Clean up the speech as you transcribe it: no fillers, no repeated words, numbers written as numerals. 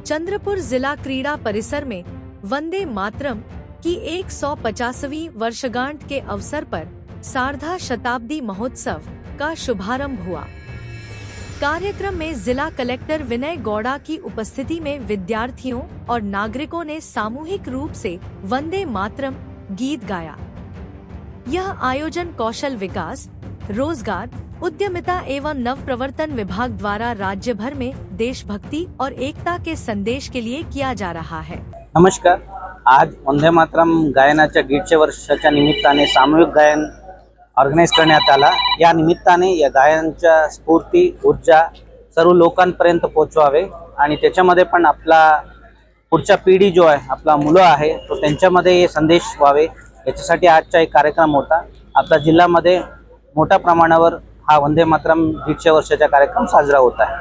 चंद्रपुर जिला क्रीड़ा परिसर में वंदे मातरम की 150वीं वर्षगांठ के अवसर पर सार्धा शताब्दी महोत्सव का शुभारंभ हुआ। कार्यक्रम में जिला कलेक्टर विनय गौड़ा की उपस्थिति में विद्यार्थियों और नागरिकों ने सामूहिक रूप से वंदे मातरम गीत गाया। यह आयोजन कौशल विकास, रोजगार, उद्यमिता एवं नवप्रवर्तन विभाग द्वारा राज्य भर में देशभक्ति और एकता के संदेश के लिए किया जा रहा है। नमस्कार, आज वंदे मातरम गायनाच्या 150 वर्षाच्या निमित्ताने सामूहिक गायन ऑर्गनाइज करण्यात आला। या निमित्ताने या गायनाच्या स्फूर्ती, ऊर्जा सर्व लोकांपर्यंत पोहोचवावे आणि त्याच्यामध्ये पण आपला पुढच्या पिढी जो आहे, आपला मुलं आहे, तो त्यांच्यामध्ये हे संदेश व्हावे याच्यासाठी आजचा एक कार्यक्रम होता। आपल्या जिल्ह्यामध्ये मोठ्या प्रमाणावर हा वंदे मातरम 150 वर्षाचा कार्यक्रम साजरा होत आहे।